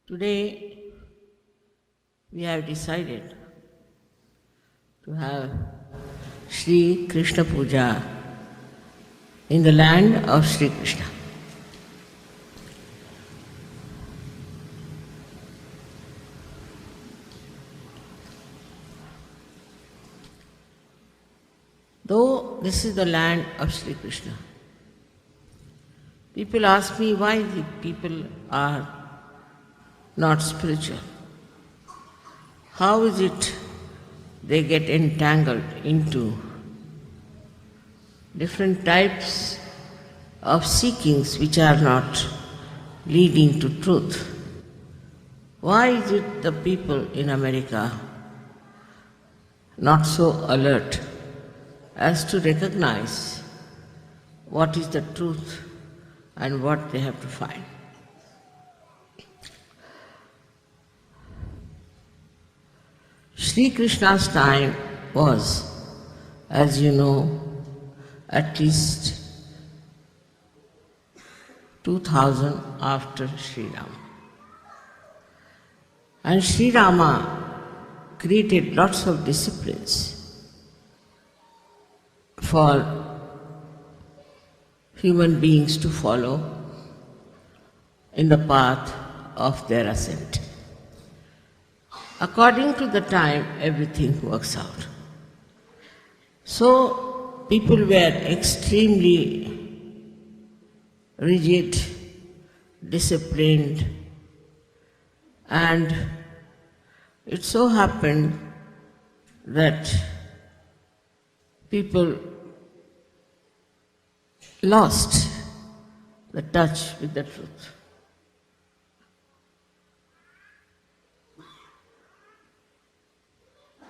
Today we have decided to have Shri Krishna Puja in the land of Shri Krishna. Though this is the land of Shri Krishna, people ask me why the people are not spiritual. How is it they get entangled into different types of seekings which are not leading to truth? Why is it the people in America not so alert as to recognize what is the truth and what they have to find? Shri Krishna's time was, as you know, at least 2000 after Sri Rama. And Sri Rama created lots of disciplines for human beings to follow in the path of their ascent. According to the time, everything works out. So, people were extremely rigid, disciplined, and it so happened that people lost the touch with the truth.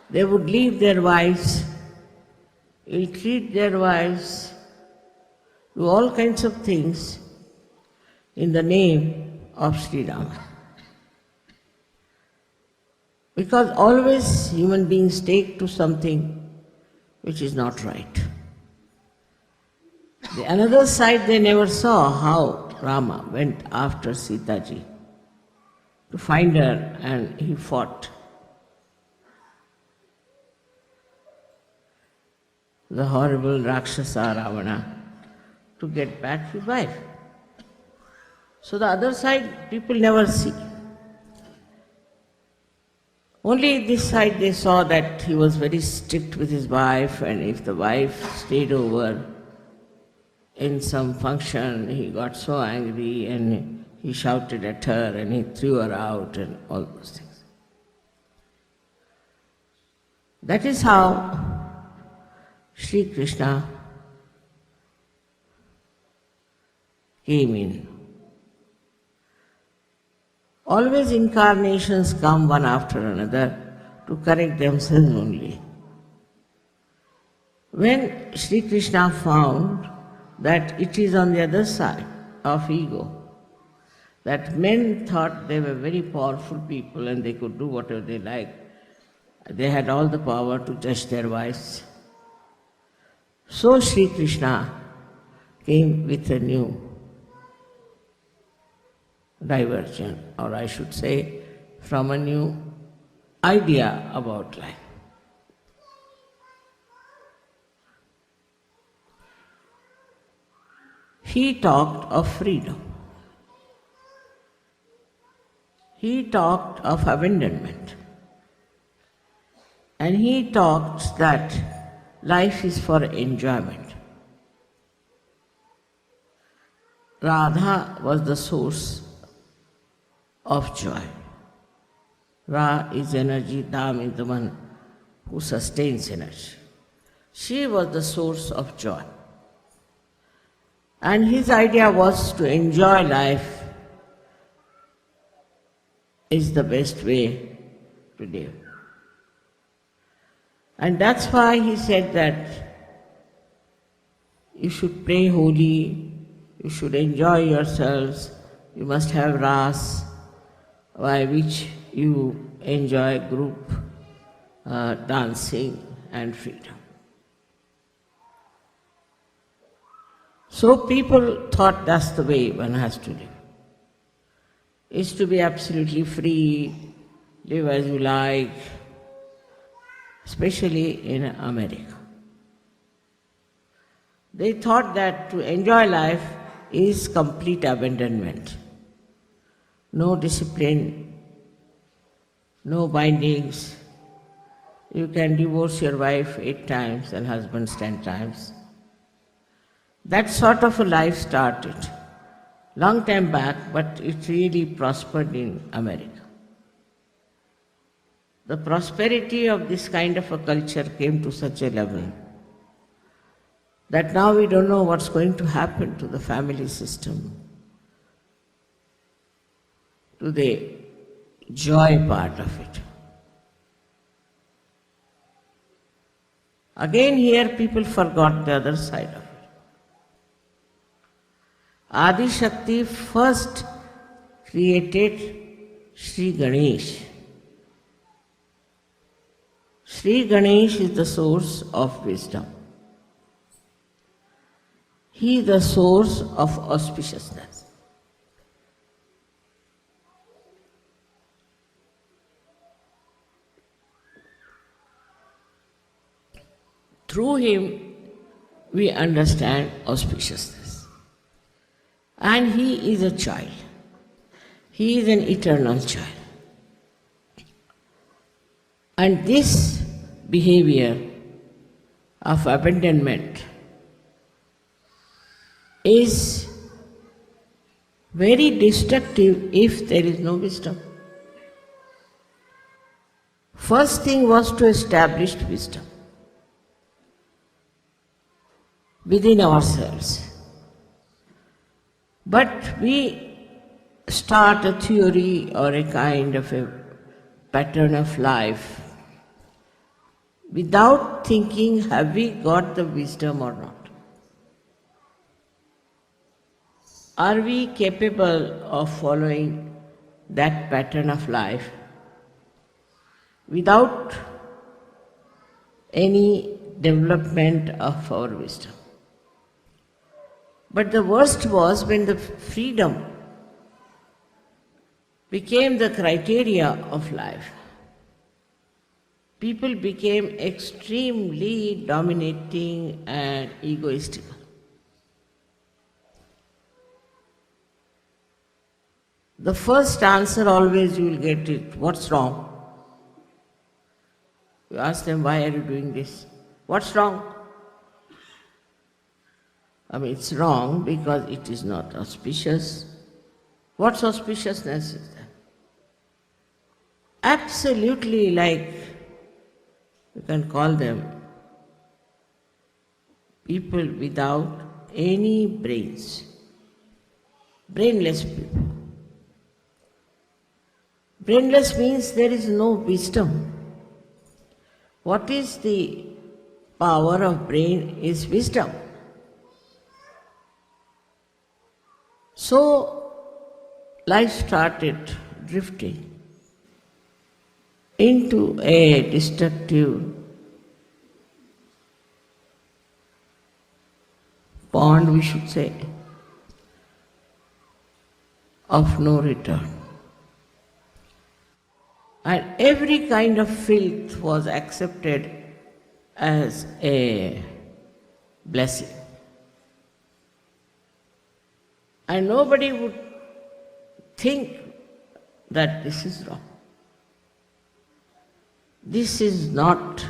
They would leave their wives, ill-treat their wives, do all kinds of things in the name of Sri Rama. Because always human beings take to something which is not right. The another side they never saw, how Rama went after Sita ji to find her, and he fought the horrible Rakshasa Ravana to get back his wife. So the other side people never see. Only this side they saw that he was very strict with his wife, and if the wife stayed over in some function, he got so angry and he shouted at her and he threw her out and all those things. That is how Shri Krishna came in. Always incarnations come one after another to correct themselves only. When Shri Krishna found that it is on the other side of ego, that men thought they were very powerful people and they could do whatever they liked, they had all the power to judge their wives. So Shri Krishna came with a new diversion, or I should say, from a new idea about life. He talked of freedom. He talked of abandonment. And he talked that life is for enjoyment. Radha was the source of joy. Ra is energy, Dham is the one who sustains energy. She was the source of joy. And his idea was to enjoy life is the best way to live. And that's why he said that you should pray holy, you should enjoy yourselves, you must have ras, by which you enjoy group dancing and freedom. So people thought that's the way one has to live. is to be absolutely free, live as you like, especially in America. They thought that to enjoy life is complete abandonment. No discipline, no bindings. You can divorce your wife 8 times and husbands 10 times. That sort of a life started long time back, but it really prospered in America. The prosperity of this kind of a culture came to such a level that now we don't know what's going to happen to the family system, to the joy part of it. Again here people forgot the other side of it. Adi Shakti first created Shri Ganesh. Shri Ganesh is the source of wisdom. He is the source of auspiciousness. Through him we understand auspiciousness. And he is a child. He is an eternal child. And this behavior of abandonment is very destructive if there is no wisdom. First thing was to establish wisdom within ourselves. But we start a theory or a kind of a pattern of life without thinking, have we got the wisdom or not? Are we capable of following that pattern of life without any development of our wisdom? But the worst was when the freedom became the criteria of life. People became extremely dominating and egoistical. The first answer always you will get it, what's wrong? You ask them, why are you doing this? What's wrong? I mean, it's wrong because it is not auspicious. What's auspiciousness is that? Absolutely like, you can call them people without any brains. Brainless people. Brainless means there is no wisdom. What is the power of brain is wisdom. So life started drifting into a destructive pond, we should say, of no return. And every kind of filth was accepted as a blessing. And nobody would think that this is wrong. This is not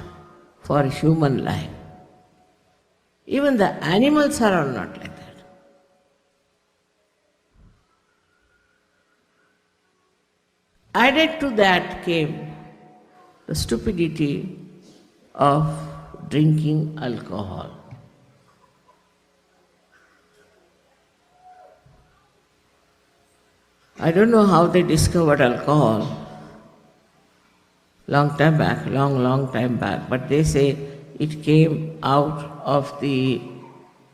for human life. Even the animals are all not like that. Added to that came the stupidity of drinking alcohol. I don't know how they discovered alcohol long time back, but they say it came out of the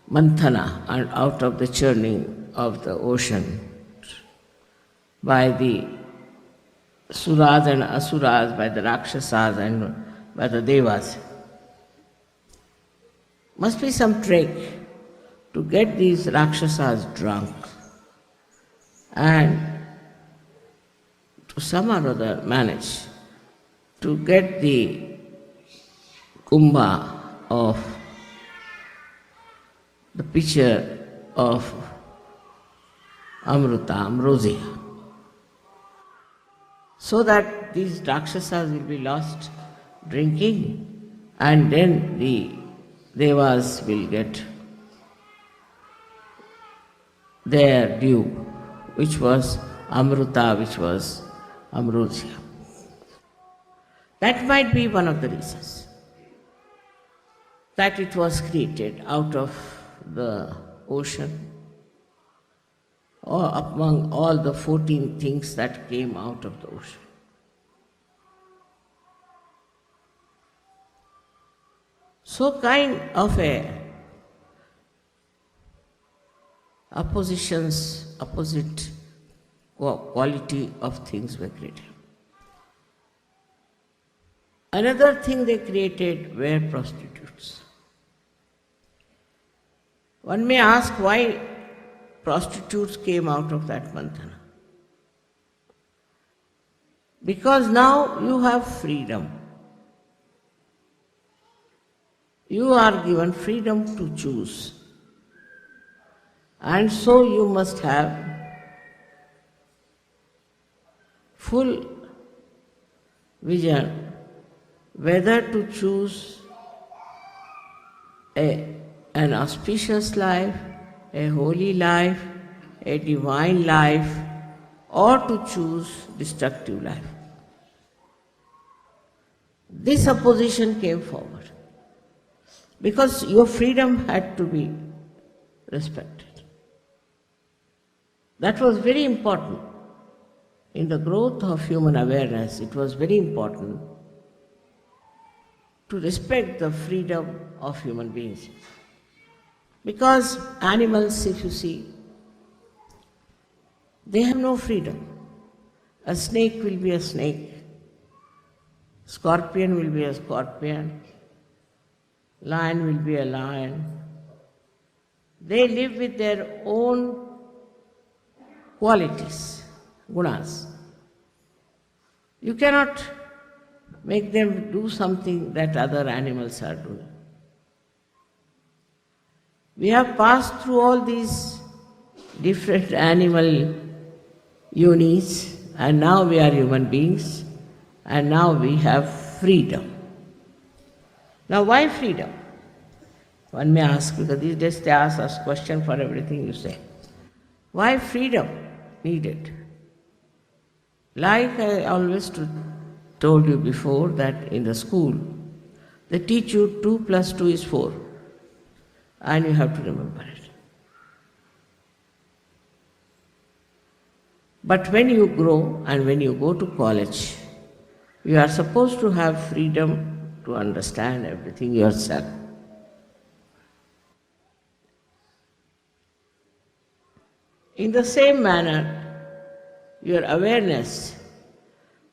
manthana and out of the churning of the ocean by the suras and asuras, by the rakshasas and by the devas. Must be some trick to get these rakshasas drunk and to somehow or other manage to get the kumbha of the pitcher of amruta, ambrosia, so that these rakshasas will be lost drinking, and then the devas will get their due, which was amruta, which was ambrosia. That might be one of the reasons that it was created out of the ocean, or among all the 14 things that came out of the ocean. So kind of a opposite quality of things were created. Another thing they created were prostitutes. One may ask why prostitutes came out of that manthana. Because now you have freedom. You are given freedom to choose. And so you must have full vision whether to choose an auspicious life, a holy life, a divine life, or to choose destructive life. This opposition came forward because your freedom had to be respected. That was very important. In the growth of human awareness, it was very important to respect the freedom of human beings. Because animals, if you see, they have no freedom. A snake will be a snake, scorpion will be a scorpion, lion will be a lion. They live with their own qualities, gunas. You cannot make them do something that other animals are doing. We have passed through all these different animal yonis, and now we are human beings, and now we have freedom. Now why freedom? One may ask, because these days they ask us question for everything you say. Why freedom needed? Like I always told you before, that in the school, they teach you 2 + 2 is 4, and you have to remember it. But when you grow and when you go to college, you are supposed to have freedom to understand everything yourself. In the same manner, your awareness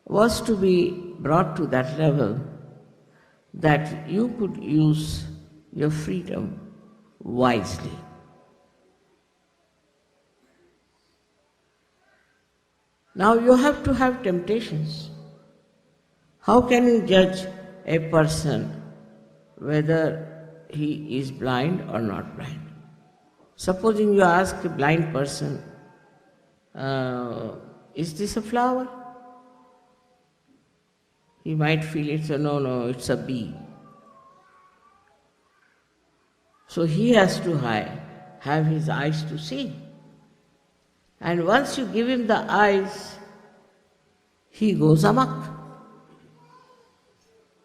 was to be brought to that level that you could use your freedom wisely. Now you have to have temptations. How can you judge a person whether he is blind or not blind? Supposing you ask a blind person, is this a flower? He might feel no, it's a bee. So he has to have his eyes to see. And once you give him the eyes, he goes amok.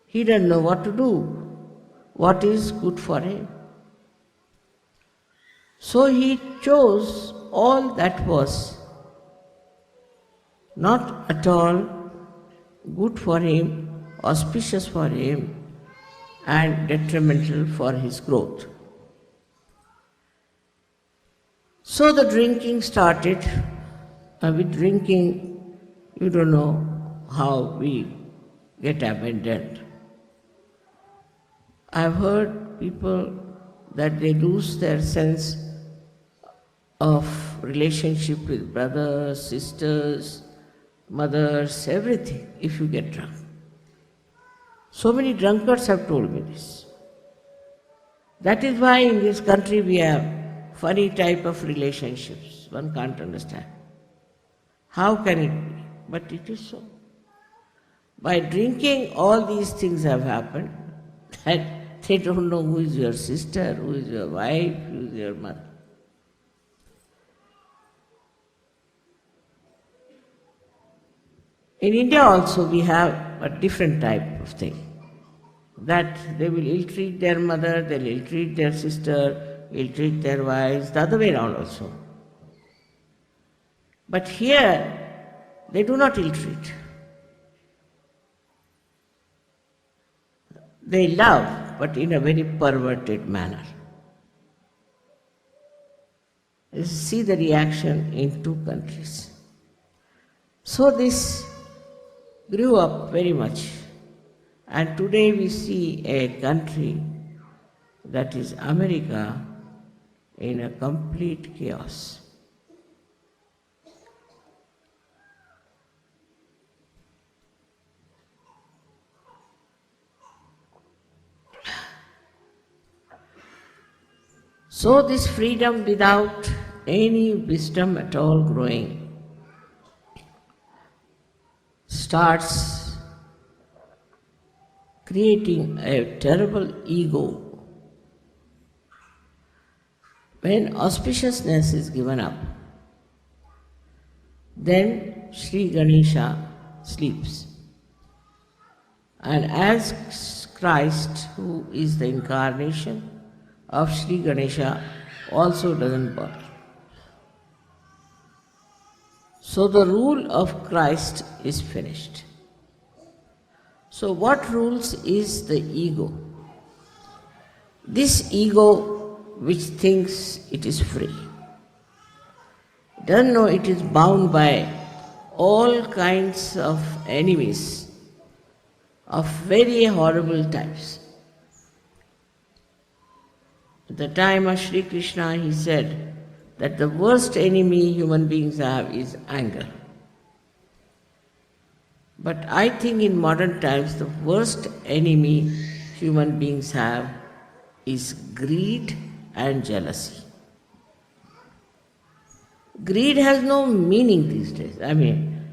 He doesn't know what to do, what is good for him. So he chose all that was not at all good for him, auspicious for him, and detrimental for his growth. So the drinking started. With drinking, you don't know how we get abandoned. I've heard people that they lose their sense of relationship with brothers, sisters, mothers, everything, if you get drunk. So many drunkards have told me this. That is why in this country we have funny type of relationships. One can't understand. How can it be? But it is so. By drinking, all these things have happened, that they don't know who is your sister, who is your wife, who is your mother. In India also we have a different type of thing, that they will ill-treat their mother, they will ill-treat their sister, ill-treat their wives, the other way around also. But here, they do not ill-treat. They love, but in a very perverted manner. You see the reaction in two countries. So this grew up very much. And today we see a country that is America in a complete chaos. So this freedom without any wisdom at all growing starts creating a terrible ego. When auspiciousness is given up, then Shri Ganesha sleeps. And as Christ, who is the incarnation of Shri Ganesha, also doesn't burn. So the rule of Christ is finished. So what rules is the ego? This ego which thinks it is free, doesn't know it is bound by all kinds of enemies of very horrible types. At the time of Shri Krishna, he said that the worst enemy human beings have is anger. But I think in modern times the worst enemy human beings have is greed and jealousy. Greed has no meaning these days. I mean,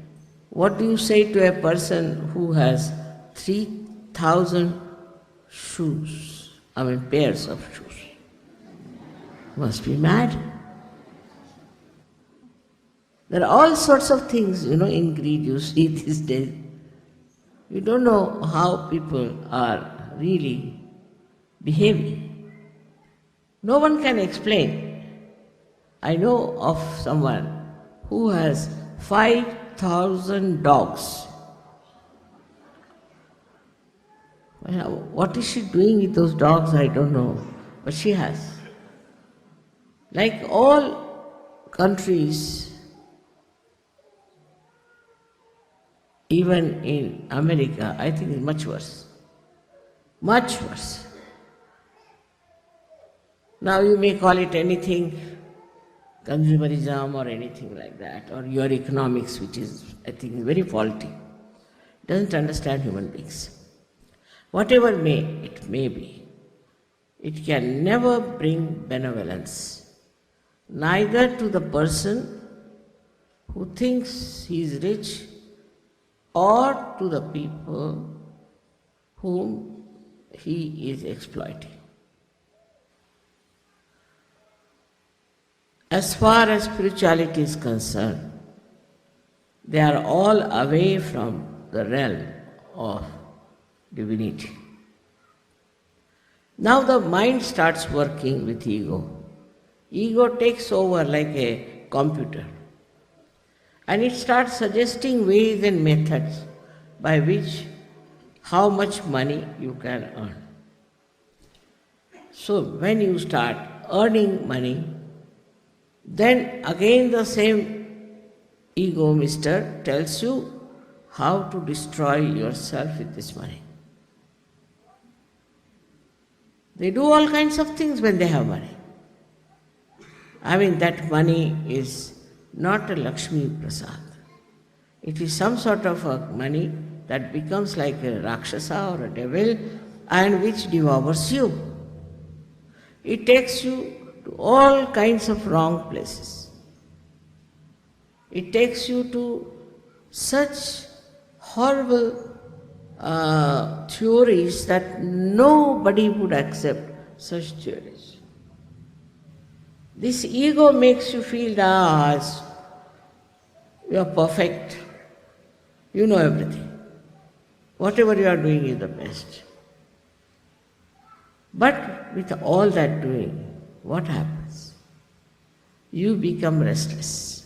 what do you say to a person who has 3,000 shoes? I mean, pairs of shoes. Must be mad. There are all sorts of things, in greed you see these days. You don't know how people are really behaving. No one can explain. I know of someone who has 5,000 dogs. What is she doing with those dogs? I don't know. But she has. Like all countries, even in America, I think it's much worse. Much worse. Now you may call it anything, consumerism or anything like that, or your economics, which is, I think, very faulty. Doesn't understand human beings. Whatever it may be, it can never bring benevolence, neither to the person who thinks he is rich or to the people whom he is exploiting. As far as spirituality is concerned, they are all away from the realm of divinity. Now the mind starts working with ego. Ego takes over like a computer, and it starts suggesting ways and methods by which how much money you can earn. So when you start earning money, then again the same ego mister tells you how to destroy yourself with this money. They do all kinds of things when they have money. I mean, that money is not a Lakshmi Prasad. It is some sort of a money that becomes like a Rakshasa or a devil and which devours you. It takes you to all kinds of wrong places. It takes you to such horrible theories that nobody would accept such theories. This ego makes you feel that you are perfect, you know everything. Whatever you are doing is the best. But with all that doing, what happens? You become restless.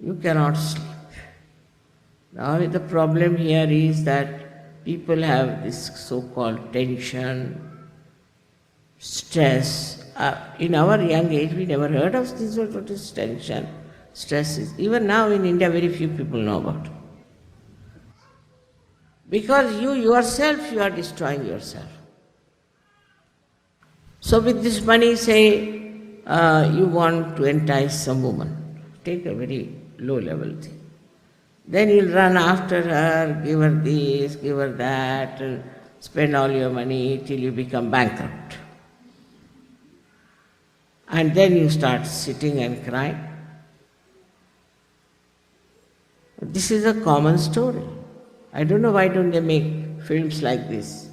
You cannot sleep. Now the problem here is that people have this so-called tension, stress. In our young age, we never heard of this. What is tension, stress is. Even now in India, very few people know about it. Because you yourself, you are destroying yourself. So with this money, say, you want to entice some woman. Take a very low-level thing. Then you'll run after her, give her this, give her that, and spend all your money till you become bankrupt. And then you start sitting and crying. This is a common story. I don't know why don't they make films like this,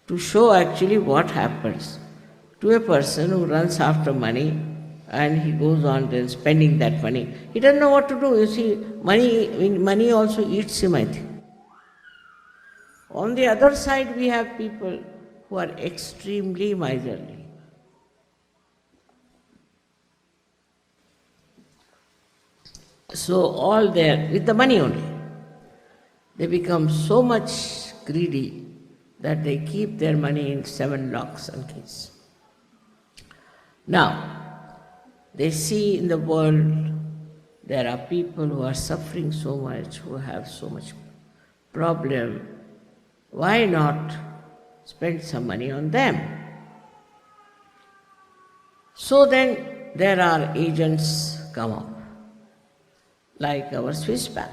to show actually what happens to a person who runs after money and he goes on then spending that money. He doesn't know what to do. You see, money also eats him, I think. On the other side, we have people who are extremely miserly. So all there, with the money only, they become so much greedy that they keep their money in 7 locks and keys. Now, they see in the world there are people who are suffering so much, who have so much problem. Why not spend some money on them? So then there are agents come up, like our Swiss bank.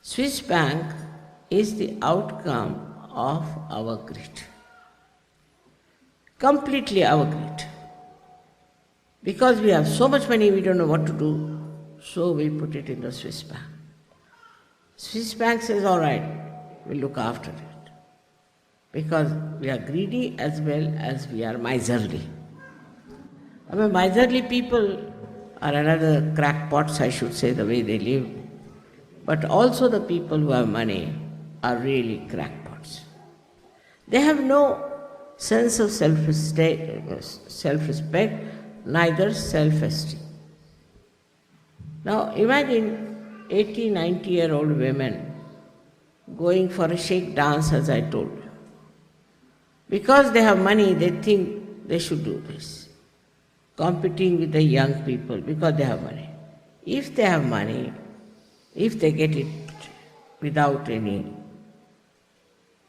Swiss bank is the outcome of our greed. Completely our greed. Because we have so much money, we don't know what to do, so we put it in the Swiss bank. Swiss bank says, all right, we'll look after it. Because we are greedy as well as we are miserly. I mean, miserly people are another crackpots, I should say, the way they live. But also the people who have money are really crackpots. They have no sense of self-respect, neither self-esteem. Now imagine 80, 90-year-old women going for a shake dance, as I told you. Because they have money, they think they should do this. Competing with the young people because they have money. If they have money, if they get it without any,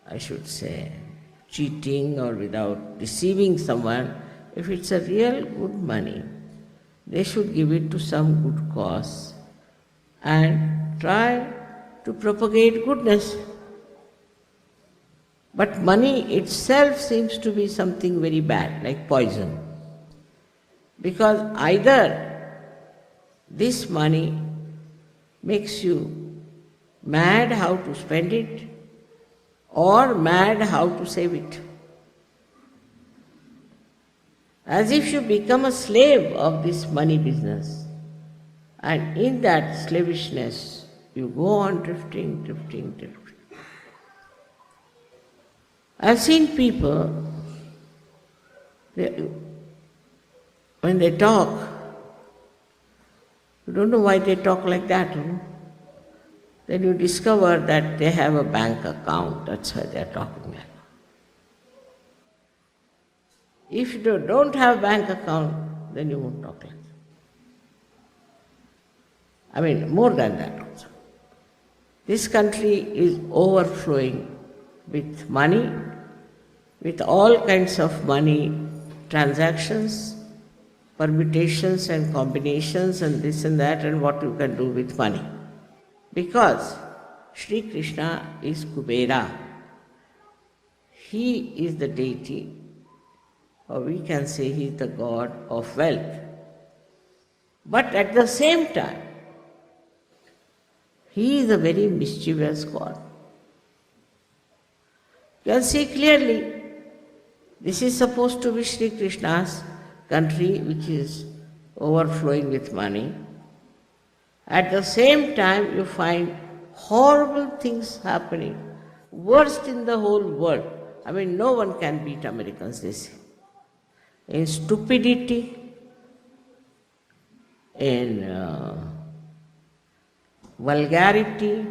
I should say, cheating or without deceiving someone, if it's a real good money, they should give it to some good cause and try to propagate goodness. But money itself seems to be something very bad, like poison. Because either this money makes you mad how to spend it or mad how to save it. As if you become a slave of this money business, and in that slavishness you go on drifting. I've seen people, when they talk, you don't know why they talk like that. Then you discover that they have a bank account, that's why they are talking like that. If you don't have bank account, then you won't talk like that. I mean, more than that also. This country is overflowing with money, with all kinds of money transactions, permutations and combinations and this and that and what you can do with money. Because Shri Krishna is Kubera. He is the deity, or we can say he is the god of wealth. But at the same time, he is a very mischievous god. You can see clearly, this is supposed to be Shri Krishna's country which is overflowing with money. At the same time, you find horrible things happening, worst in the whole world. I mean, no one can beat Americans, they say. In stupidity, in vulgarity,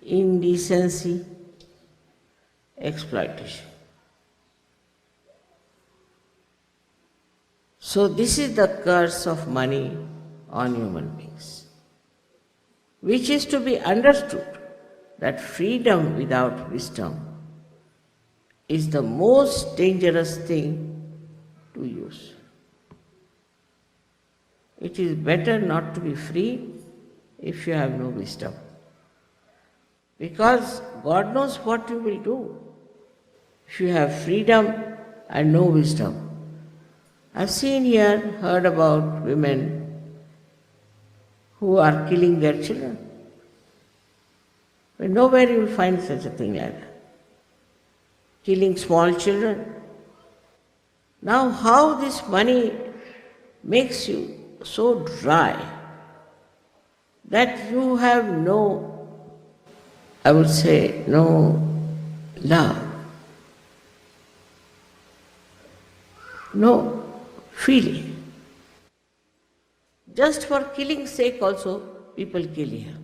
indecency, exploitation. So this is the curse of money on human beings, which is to be understood that freedom without wisdom is the most dangerous thing to use. It is better not to be free if you have no wisdom. Because God knows what you will do if you have freedom and no wisdom. I've seen here, heard about women who are killing their children. But nowhere you will find such a thing like that. Killing small children. Now how this money makes you so dry that you have no, I would say, no love, no feeling. Just for killing's sake also, people kill here.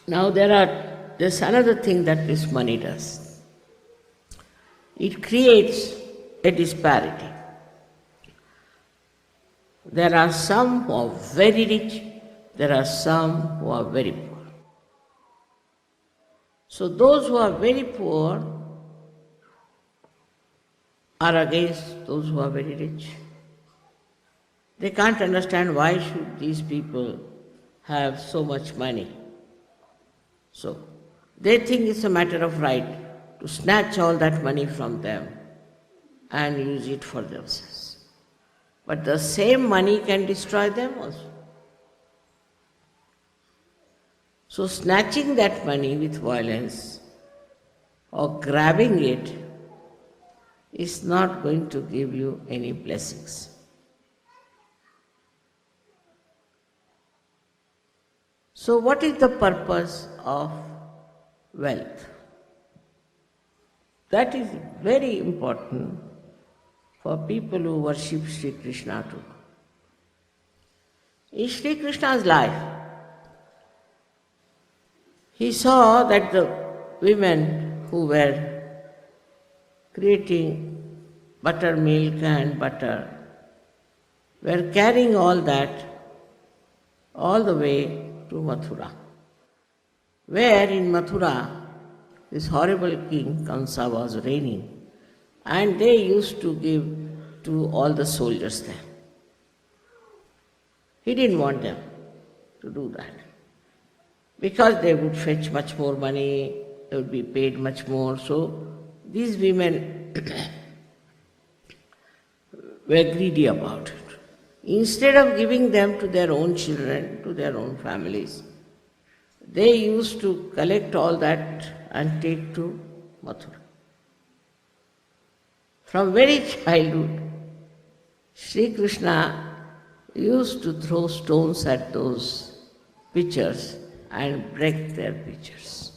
Now there's another thing that this money does. It creates a disparity. There are some who are very rich, there are some who are very poor. So those who are very poor are against those who are very rich. They can't understand why should these people have so much money. So they think it's a matter of right to snatch all that money from them and use it for themselves. But the same money can destroy them also. So snatching that money with violence or grabbing it is not going to give you any blessings. So what is the purpose of wealth? That is very important for people who worship Shri Krishna too. In Shri Krishna's life, he saw that the women who were creating buttermilk and butter were carrying all that all the way to Mathura, where in Mathura this horrible king Kamsa was reigning, and they used to give to all the soldiers there. He didn't want them to do that, because they would fetch much more money, they would be paid much more. So these women were greedy about it. Instead of giving them to their own children, to their own families, they used to collect all that and take to Mathura. From very childhood, Shri Krishna used to throw stones at those pitchers and break their pitchers.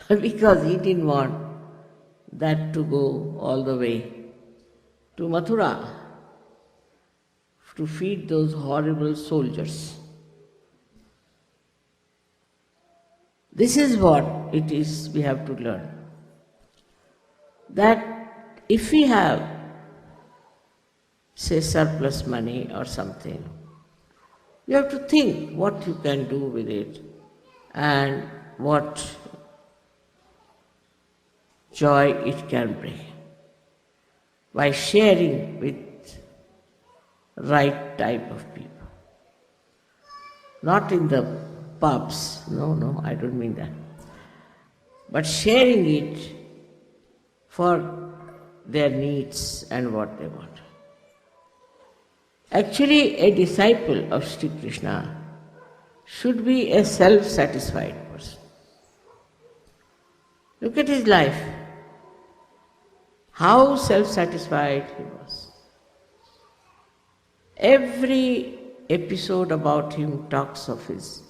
Because he didn't want that to go all the way to Mathura to feed those horrible soldiers. This is what it is we have to learn. That if we have, say, surplus money or something, you have to think what you can do with it and what joy it can bring by sharing with right type of people. Not in the pubs, no, I don't mean that. But sharing it for their needs and what they want. Actually, a disciple of Shri Krishna should be a self-satisfied person. Look at his life. How self-satisfied he was. Every episode about him talks of his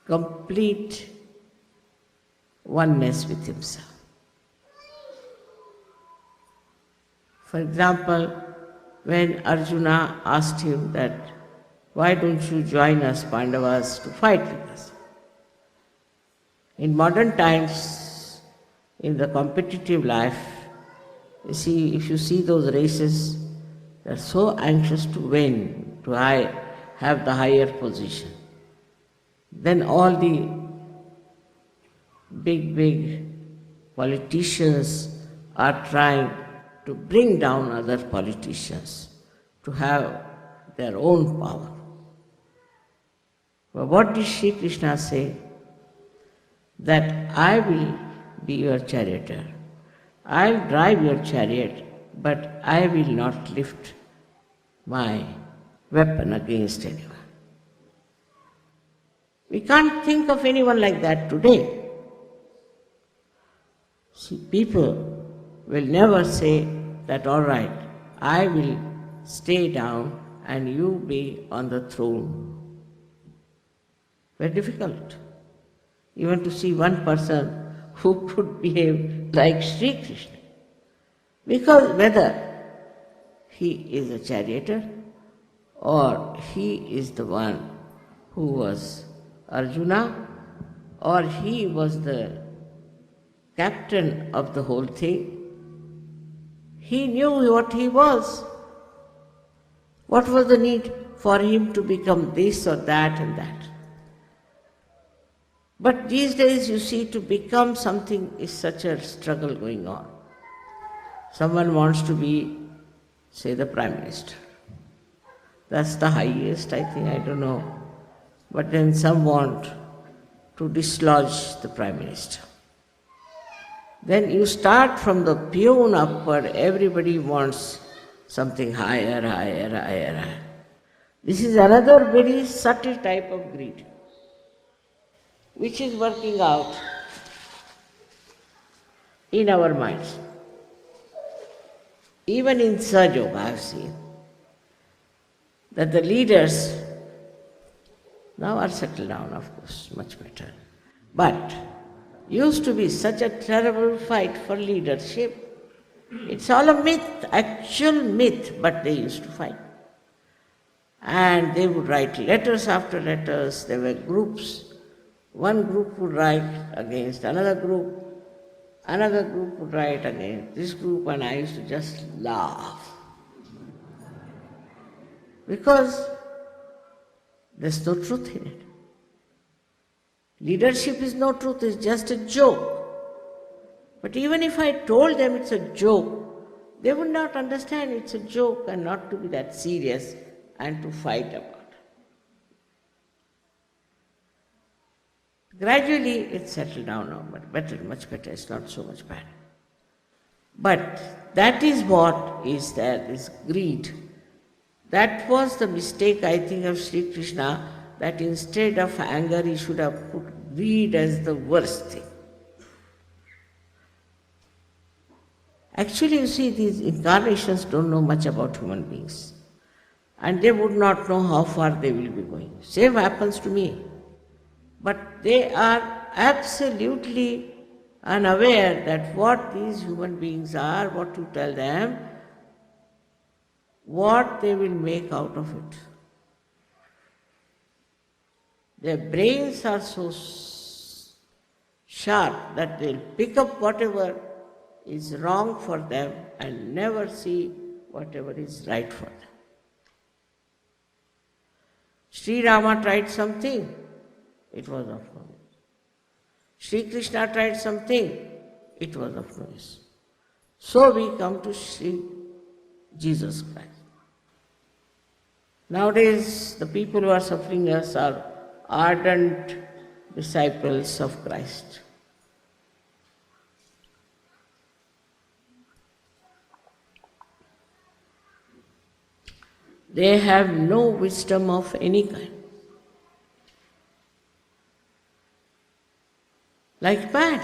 complete oneness with himself. For example, when Arjuna asked him that, why don't you join us, Pandavas, to fight with us? In modern times, in the competitive life, if you see those races, they're so anxious to win, to have the higher position. Then all the big politicians are trying to bring down other politicians to have their own power. But what did Shri Krishna say? That I will be your charioteer. I'll drive your chariot, but I will not lift my weapon against anyone. We can't think of anyone like that today. See, people will never say that, all right, I will stay down and you be on the throne. Very difficult. Even to see one person who could behave like Shri Krishna. Because whether he is a charioteer or he is the one who was Arjuna or he was the captain of the whole thing, he knew what he was. What was the need for him to become this or that and that? But these days you see, to become something is such a struggle going on. Someone wants to be, say, the Prime Minister. That's the highest, I think, I don't know. But then some want to dislodge the Prime Minister. Then you start from the peon upward, everybody wants something higher. This is another very subtle type of greed, which is working out in our minds. Even in सहजय, I have seen that the leaders now are settled down, of course, much better. But used to be such a terrible fight for leadership. It's all a myth, actual myth, but they used to fight. And they would write letters after letters, there were groups. One group would write against another group would write against this group, and I used to just laugh. Because there's no truth in it. Leadership is no truth, it's just a joke. But even if I told them it's a joke, they would not understand it's a joke and not to be that serious and to fight about it. Gradually it settled down now, but better, much better, it's not so much bad. But that is what is there, this greed. That was the mistake, I think, of Shri Krishna, that instead of anger he should have put greed as the worst thing. Actually, you see, these incarnations don't know much about human beings. And they would not know how far they will be going. Same happens to me. But they are absolutely unaware that what these human beings are, what you tell them, what they will make out of it. Their brains are so sharp that they'll pick up whatever is wrong for them and never see whatever is right for them. Sri Rama tried something it was of no use. Shri Krishna tried something, it was of no use. So we come to Shri Jesus Christ. Nowadays, the people who are suffering us are ardent disciples of Christ. They have no wisdom of any kind. Like mad.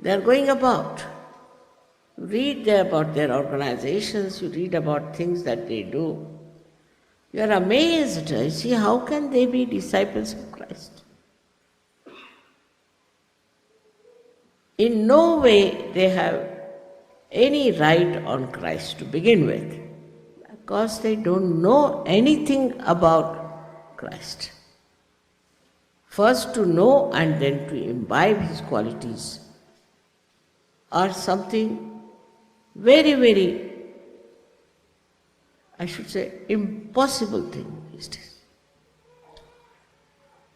They are going about. You read about their organizations, you read about things that they do. You are amazed. You see, how can they be disciples of Christ? In no way they have any right on Christ to begin with, because they don't know anything about Christ. First to know and then to imbibe his qualities are something very, very, I should say, impossible thing these days.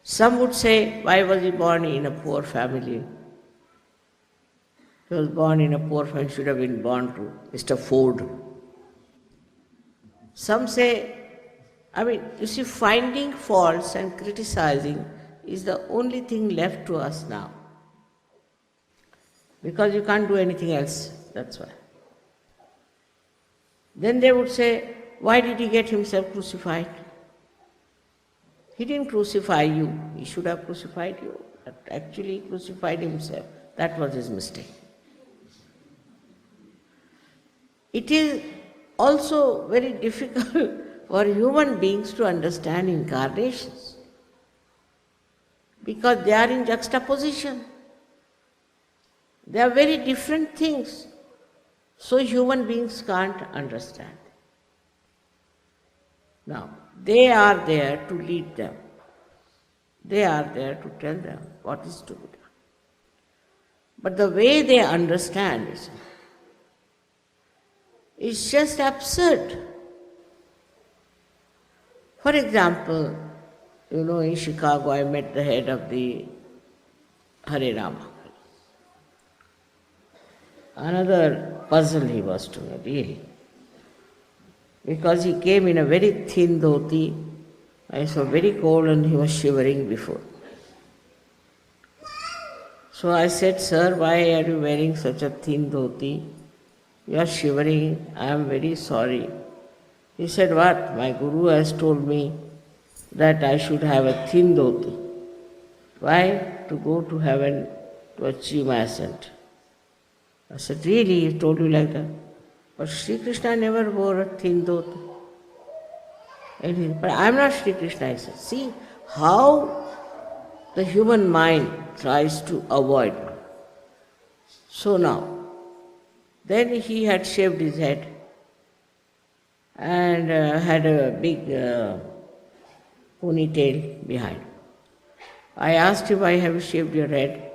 Some would say, why was he born in a poor family? He was born in a poor family, should have been born to Mr. Ford. Some say, you see, finding faults and criticizing is the only thing left to us now. Because you can't do anything else, that's why. Then they would say, why did he get himself crucified? He didn't crucify you, he should have crucified you. But actually, he crucified himself. That was his mistake. It is also very difficult for human beings to understand incarnations, because they are in juxtaposition. They are very different things, so human beings can't understand. Now, they are there to lead them. They are there to tell them what is to be done. But the way they understand is just absurd. For example, in Chicago I met the head of the Hare Rama. Another puzzle he was to me, really. Because he came in a very thin dhoti. I saw very cold and he was shivering before. So I said, sir, why are you wearing such a thin dhoti? You are shivering, I am very sorry. He said, what? My guru has told me that I should have a thin dhoti. Why? To go to heaven, to achieve my ascent. I said, really? He told you like that? But Shri Krishna never wore a thin dhoti. But I am not Shri Krishna. I said, see how the human mind tries to avoid. So now, then he had shaved his head and had a big ponytail behind. I asked him, why have you shaved your head?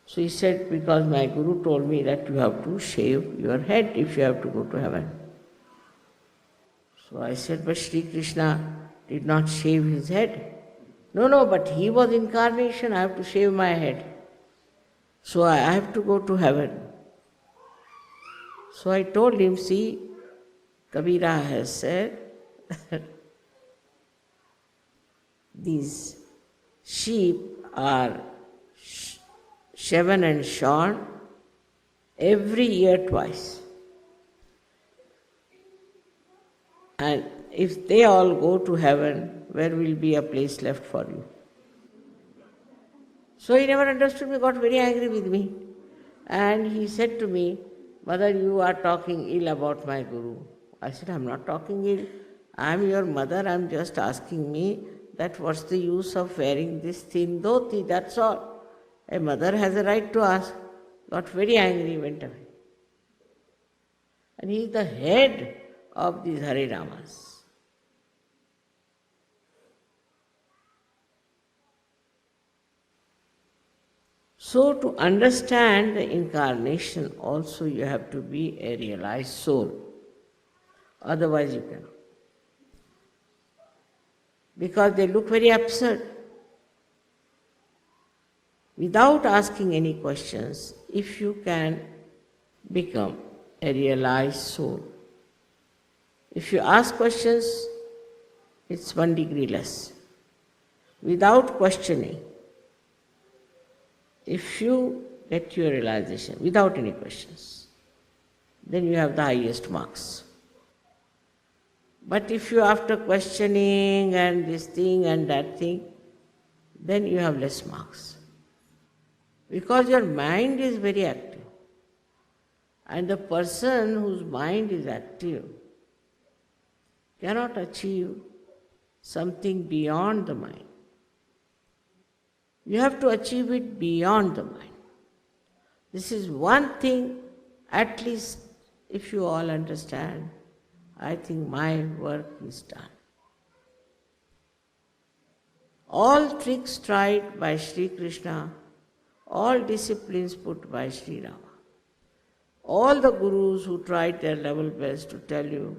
So he said, because my guru told me that you have to shave your head if you have to go to heaven. So I said, but Shri Krishna did not shave his head. No, but he was incarnation, I have to shave my head. So I have to go to heaven. So I told him, see, Kabira has said, these sheep are shaven and shorn every year twice. And if they all go to heaven, where will be a place left for you? So he never understood me, got very angry with me. And he said to me, mother, you are talking ill about my guru. I said, I'm not talking ill. I'm your mother, I'm just asking me that what's the use of wearing this thin dhoti, that's all. A mother has a right to ask. Got very angry, went away. And he is the head of these Hare Ramas. So to understand the incarnation also you have to be a realized soul. Otherwise you cannot. Because they look very absurd. without asking any questions, if you can become a realized soul. If you ask questions, it's 1 degree less. Without questioning, if you get your realization without any questions, then you have the highest marks. But if you after questioning and this thing and that thing, then you have less marks. Because your mind is very active. And the person whose mind is active cannot achieve something beyond the mind. You have to achieve it beyond the mind. This is one thing, at least if you all understand, I think my work is done. All tricks tried by Shri Krishna, all disciplines put by Sri Rama, all the gurus who tried their level best to tell you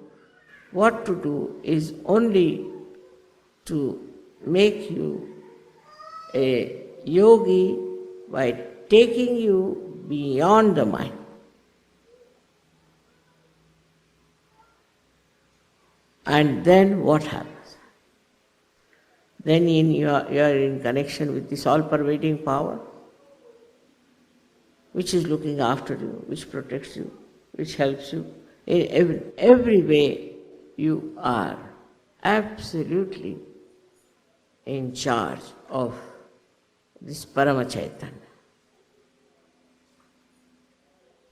what to do is only to make you a yogi by taking you beyond the mind. And then what happens? Then you are in connection with this all-pervading power, which is looking after you, which protects you, which helps you. In every way you are absolutely in charge of this Parama Chaitanya.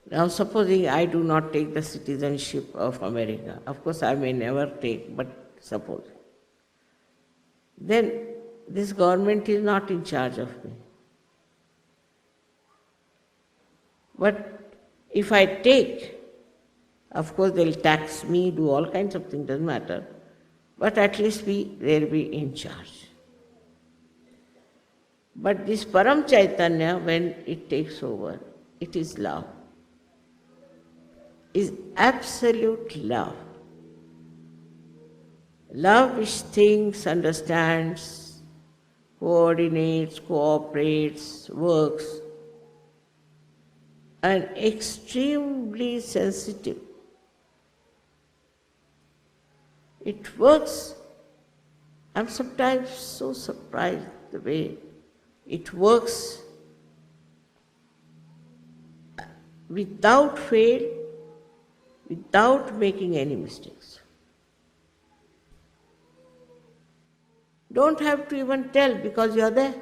Now supposing I do not take the citizenship of America, of course I may never take, but suppose, then this government is not in charge of me. But if I take, of course they'll tax me, do all kinds of things, doesn't matter, but at least they'll be in charge. But this Param Chaitanya, when it takes over, it is love. Is absolute love. Love which thinks, understands, coordinates, cooperates, works, and extremely sensitive. It works. I'm sometimes so surprised the way it works without fail, without making any mistakes. Don't have to even tell because you're there.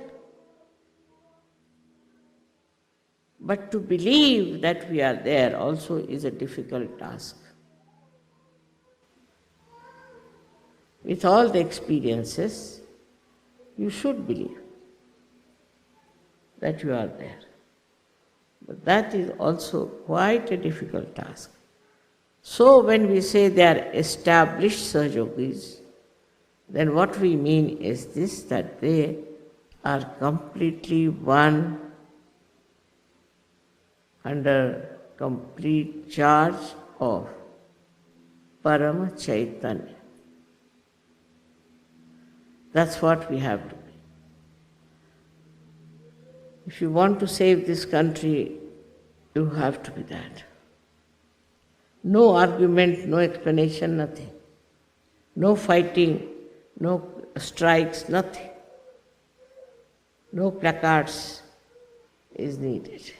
But to believe that we are there also is a difficult task. With all the experiences, you should believe that you are there. But that is also quite a difficult task. So when we say they are established Sahajogis, then what we mean is this, that they are completely one under complete charge of Parama Chaitanya. That's what we have to be. If you want to save this country, you have to be that. No argument, no explanation, nothing. No fighting, no strikes, nothing. No placards is needed.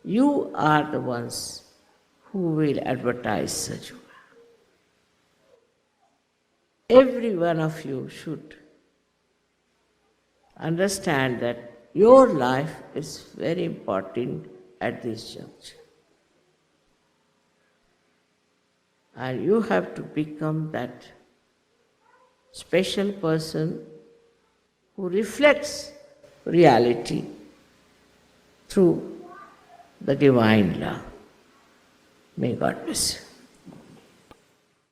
You are the ones who will advertise Sahaja. Every one of you should understand that your life is very important at this juncture. And you have to become that special person who reflects reality through the divine love. May God bless you.